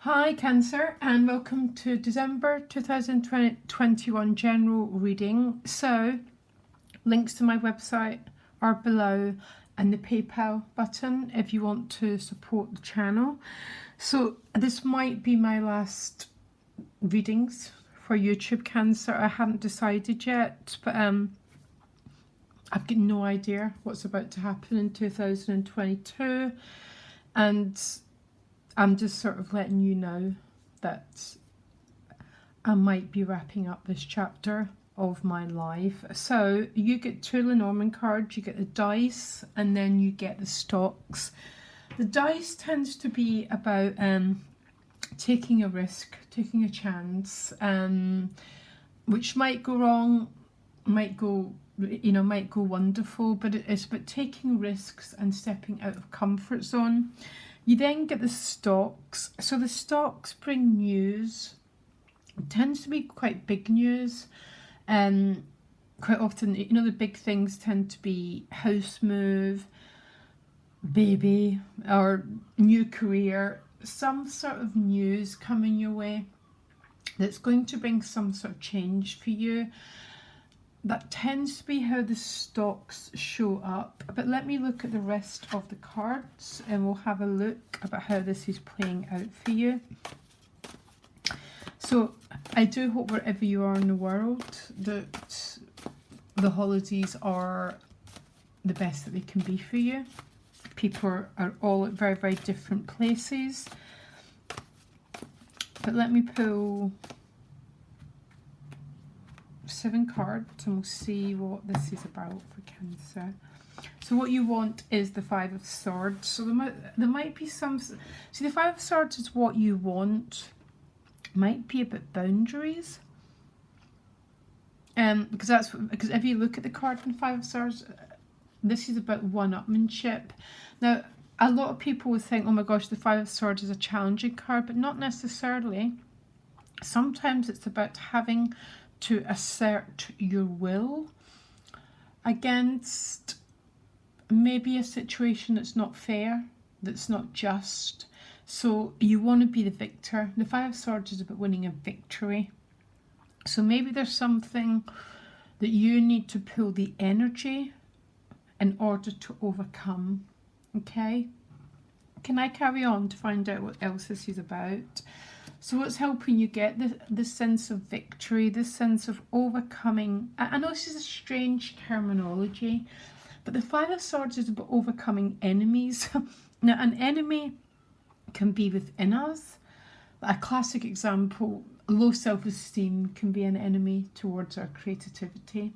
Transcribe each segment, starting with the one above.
Hi Cancer, and welcome to December 2021 general reading. So links to my website are below and the PayPal button if you want to support the channel. So this might be my last readings for YouTube, Cancer. I haven't decided yet, but I've got no idea what's about to happen in 2022, and I'm just sort of letting you know that I might be wrapping up this chapter of my life. So you get two Lenormand cards, you get the dice, and then you get the stocks. The dice tends to be about taking a risk, taking a chance, which might go wrong, might go wonderful, but it's about taking risks and stepping out of comfort zone. You then get the stocks. So the stocks bring news. It tends to be quite big news. Quite often, the big things tend to be house move, baby, or new career. Some sort of news coming your way that's going to bring some sort of change for you. That tends to be how the stocks show up. But let me look at the rest of the cards and we'll have a look about how this is playing out for you. So I do hope wherever you are in the world that the holidays are the best that they can be for you. People are all at very, very different places. But let me pull 7 cards and we'll see what this is about for Cancer. So what you want is the 5 of Swords. So there might be some... See, the 5 of Swords is what you want. Might be about boundaries. Because if you look at the card in 5 of Swords, this is about one-upmanship. Now, a lot of people would think, oh my gosh, the 5 of Swords is a challenging card, but not necessarily. Sometimes it's about having to assert your will against maybe a situation that's not fair, that's not just. So you want to be the victor. The 5 of Swords is about winning a victory. So maybe there's something that you need to pull the energy in order to overcome. Okay? Can I carry on to find out what else this is about? So what's helping you get this sense of victory, this sense of overcoming? I know this is a strange terminology, but the 5 of Swords is about overcoming enemies. Now, an enemy can be within us. A classic example, low self-esteem can be an enemy towards our creativity.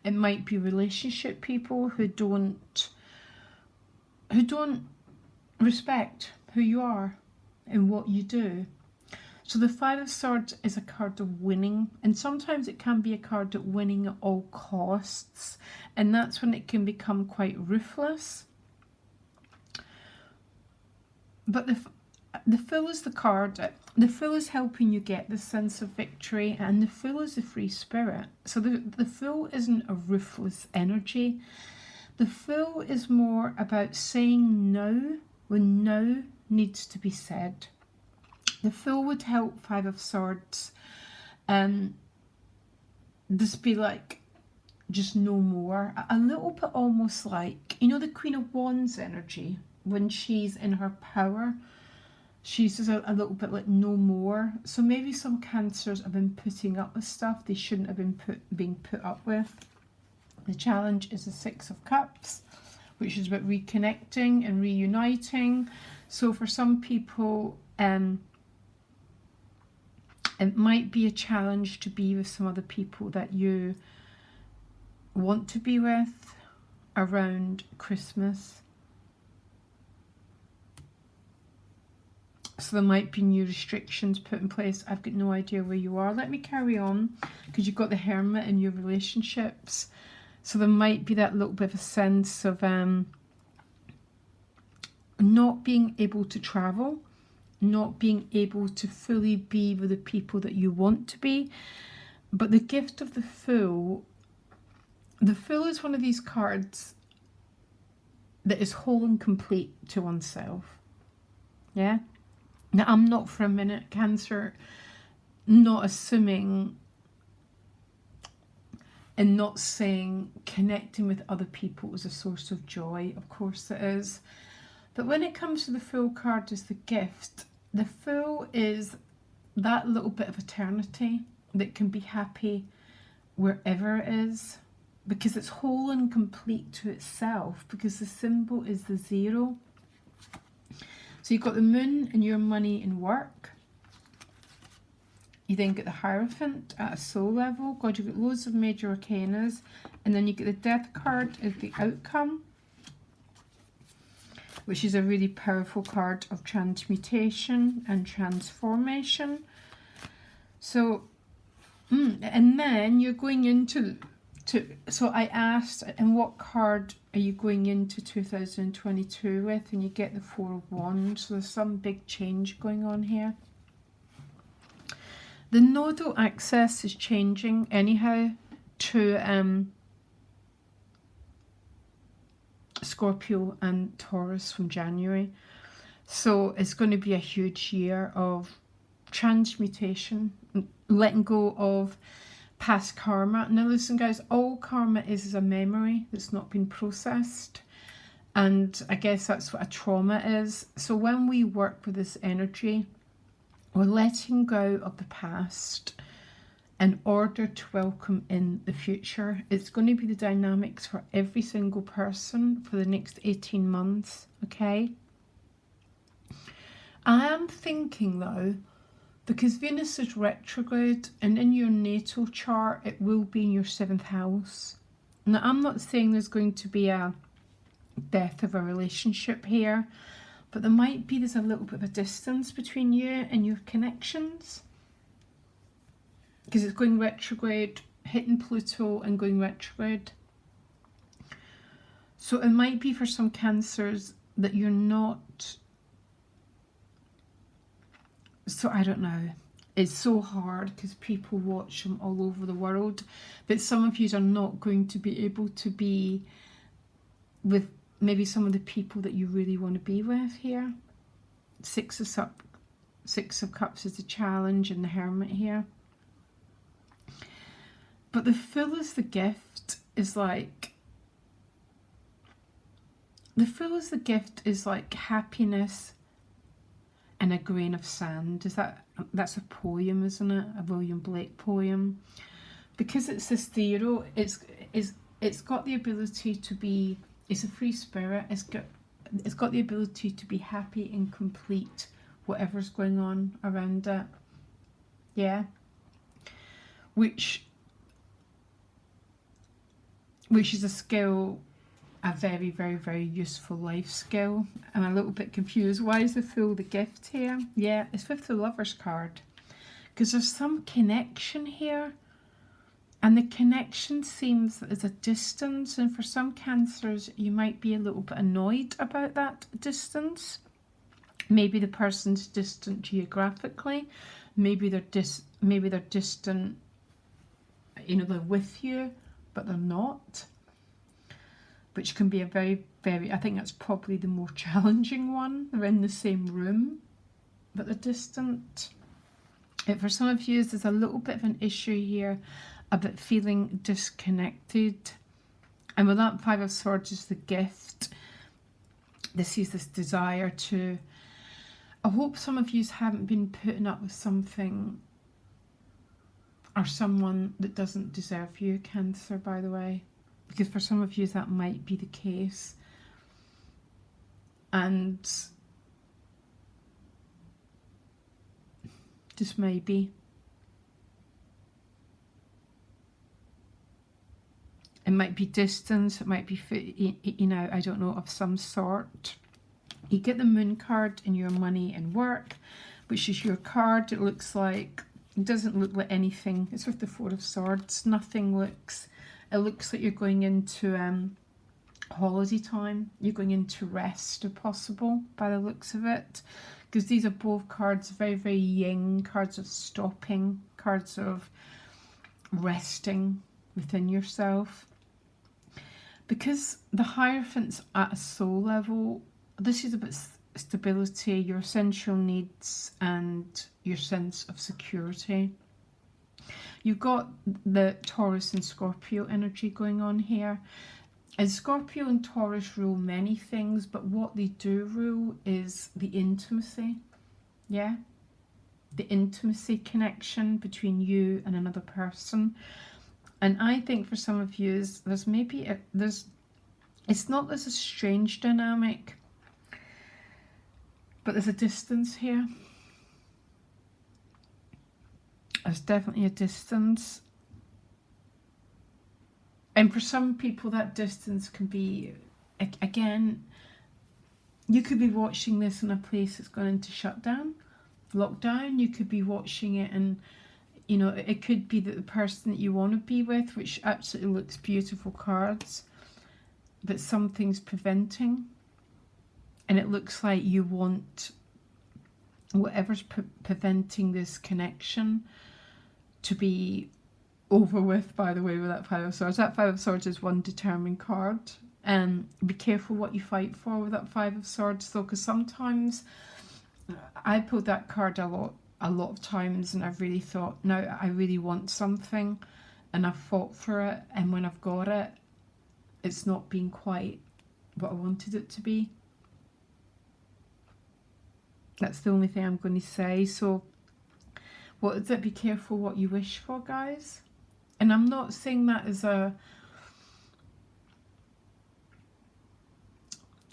It might be relationship people who don't respect who you are and what you do. So the 5 of Swords is a card of winning, and sometimes it can be a card of winning at all costs, and that's when it can become quite ruthless. But the Fool is the card. The Fool is helping you get the sense of victory, and the Fool is a free spirit. So the Fool isn't a ruthless energy. The Fool is more about saying no when no needs to be said. The Fool would help 5 of Swords just be like, just no more. A little bit almost like, the Queen of Wands energy. When she's in her power, she's just a little bit like no more. So maybe some Cancers have been putting up with stuff they shouldn't have been being put up with. The challenge is the 6 of Cups, which is about reconnecting and reuniting. So for some people, it might be a challenge to be with some other people that you want to be with around Christmas. So there might be new restrictions put in place. I've got no idea where you are. Let me carry on, because you've got the Hermit in your relationships. So there might be that little bit of a sense of not being able to travel, not being able to fully be with the people that you want to be. But the gift of the Fool is one of these cards that is whole and complete to oneself. Yeah? Now, I'm not for a minute, Cancer, not assuming and not saying connecting with other people is a source of joy. Of course it is. But when it comes to the Fool card as the gift, the Fool is that little bit of eternity that can be happy wherever it is, because it's whole and complete to itself, because the symbol is the 0. So you've got the Moon in your money and work. You then get the Hierophant at a soul level. God, you've got loads of major arcanas. And then you get the Death card as the outcome, which is a really powerful card of transmutation and transformation. So, and then you're going into, so I asked, and what card are you going into 2022 with? And you get the 4 of Wands. So there's some big change going on here. The nodal axis is changing anyhow to Scorpio and Taurus from January. So it's going to be a huge year of transmutation, letting go of past karma. Now listen guys, all karma is a memory that's not been processed. And I guess that's what a trauma is. So when we work with this energy, we're letting go of the past in order to welcome in the future. It's going to be the dynamics for every single person for the next 18 months, okay? I am thinking though, because Venus is retrograde and in your natal chart, it will be in your 7th house. Now, I'm not saying there's going to be a death of a relationship here, but there's a little bit of a distance between you and your connections. Because it's going retrograde, hitting Pluto and going retrograde. So it might be for some Cancers that you're not, so I don't know. It's so hard because people watch them all over the world. But some of you are not going to be able to be with maybe some of the people that you really want to be with here. Six of Cups is the challenge and the Hermit here. But the Fool is the gift is like, the Fool is the gift is like happiness and a grain of sand. That's a poem, isn't it? A William Blake poem. Because it's this 0, it's got the ability to be, it's a free spirit. It's got the ability to be happy and complete whatever's going on around it. Yeah. Which is a skill, a very, very, very useful life skill. I'm a little bit confused. Why is the Fool the gift here? Yeah, it's with the Lovers card. Because there's some connection here. And the connection seems that there's a distance. And for some Cancers, you might be a little bit annoyed about that distance. Maybe the person's distant geographically. Maybe they're distant, you know, they're with you, but they're not, which can be a very, very, I think that's probably the more challenging one. They're in the same room, but they're distant. For some of you, there's a little bit of an issue here about feeling disconnected. And with that 5 of Swords is the gift, this is this desire to, I hope some of you haven't been putting up with something or someone that doesn't deserve you, Cancer, by the way, because for some of you that might be the case. And just maybe it might be distance, it might be, you know, I don't know, of some sort. You get the Moon card in your money and work, which is your card. It looks like, it doesn't look like anything. It's with the 4 of Swords. Nothing looks, it looks like you're going into holiday time. You're going into rest if possible, by the looks of it. Because these are both cards, very, very yin, cards of stopping, cards of resting within yourself. Because the Hierophant's at a soul level, this is about stability, your essential needs, and your sense of security. You've got the Taurus and Scorpio energy going on here. And Scorpio and Taurus rule many things, but what they do rule is the intimacy. Yeah? The intimacy connection between you and another person. And I think for some of you, there's maybe it's not there's a strange dynamic, but there's a distance here. There's definitely a distance. And for some people, that distance can be, again, you could be watching this in a place that's gone into shutdown, lockdown. You could be watching it and, you know, it could be that the person that you want to be with, which absolutely looks beautiful cards, but something's preventing. And it looks like you want whatever's preventing this connection to be over with, by the way, with that Five of Swords. That Five of Swords is one determined card. And be careful what you fight for with that Five of Swords, though, because sometimes I pulled that card a lot of times, and I've really thought, no, I really want something, and I've fought for it, and when I've got it, it's not been quite what I wanted it to be. That's the only thing I'm going to say. So what is it? Be careful what you wish for, guys. And I'm not saying that as a...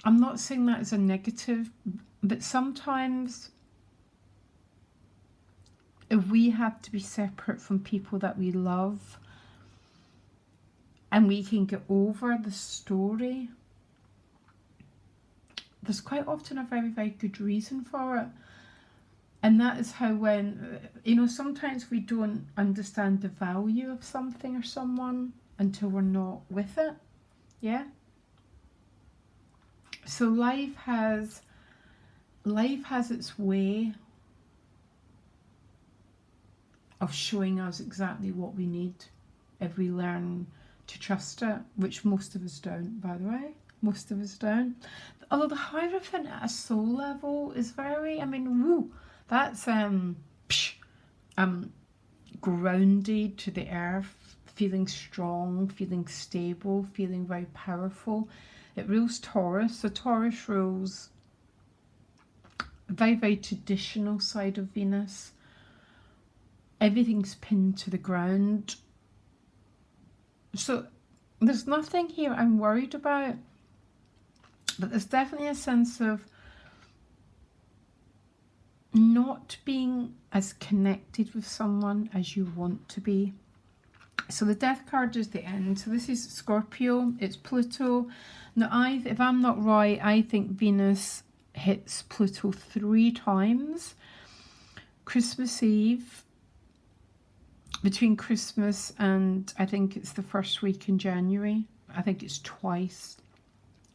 I'm not saying that as a negative, but sometimes if we have to be separate from people that we love and we can get over the story, there's quite often a very, very good reason for it. And that is how when, you know, sometimes we don't understand the value of something or someone until we're not with it. Yeah? So life has its way of showing us exactly what we need if we learn to trust it, which most of us don't, by the way. Most of us don't. Although the Hierophant at a soul level is very, I mean, woo, that's grounded to the earth, feeling strong, feeling stable, feeling very powerful. It rules Taurus. So Taurus rules a very, very traditional side of Venus. Everything's pinned to the ground. So there's nothing here I'm worried about. But there's definitely a sense of not being as connected with someone as you want to be. So the Death card is the end. So this is Scorpio, it's Pluto. Now, if I'm not right, I think Venus hits Pluto 3 times. Christmas Eve, between Christmas and I think it's the first week in January. I think it's twice.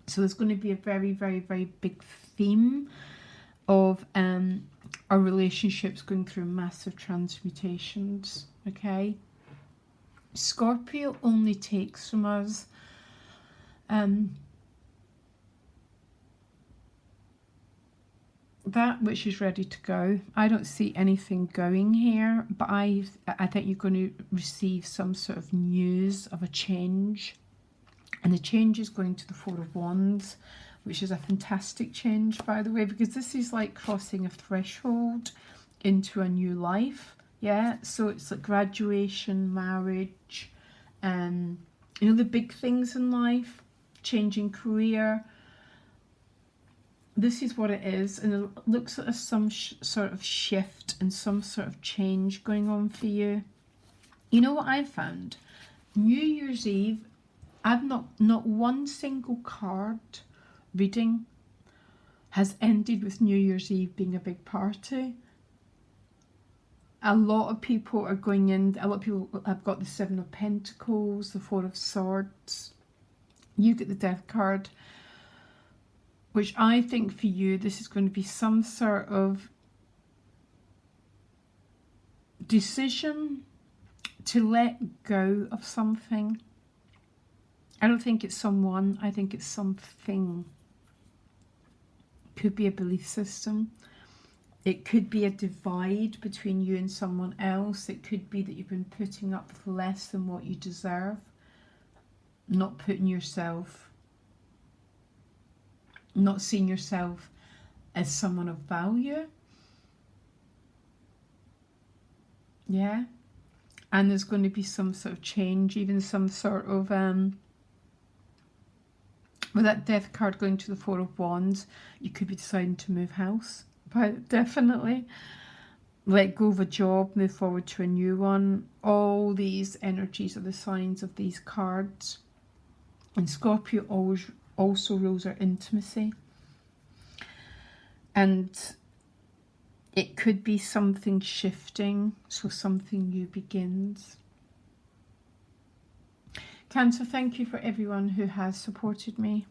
So there's going to be a very, very, very big theme of our relationships going through massive transmutations, okay? Scorpio only takes from us that which is ready to go. I don't see anything going here, but I think you're going to receive some sort of news of a change. And the change is going to the Four of Wands, which is a fantastic change, by the way, because this is like crossing a threshold into a new life. Yeah, so it's like graduation, marriage, you know, the big things in life, changing career. This is what it is, and it looks like some sort of shift and some sort of change going on for you. You know what I found? New Year's Eve, I've not one single card reading has ended with New Year's Eve being a big party. A lot of people are going in, a lot of people have got the Seven of Pentacles, the Four of Swords. You get the Death card, which I think for you, this is going to be some sort of decision to let go of something. I don't think it's someone, I think it's something. Could be a belief system. It could be a divide between you and someone else. It could be that you've been putting up with less than what you deserve. Not putting yourself, not seeing yourself as someone of value. Yeah. And there's going to be some sort of change, even some sort of, with that Death card going to the Four of Wands, you could be deciding to move house. But definitely let go of a job, move forward to a new one. All these energies are the signs of these cards. And Scorpio always also rules our intimacy. And it could be something shifting, so something new begins. Cancer, thank you for everyone who has supported me.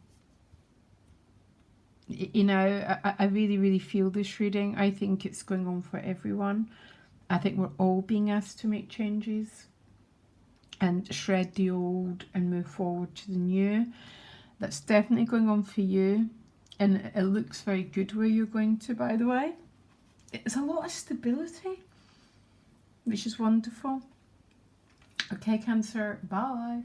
You know, I really, really feel this reading. I think it's going on for everyone. I think we're all being asked to make changes and shred the old and move forward to the new. That's definitely going on for you. And it looks very good where you're going to, by the way. It's a lot of stability, which is wonderful. Okay, Cancer, bye.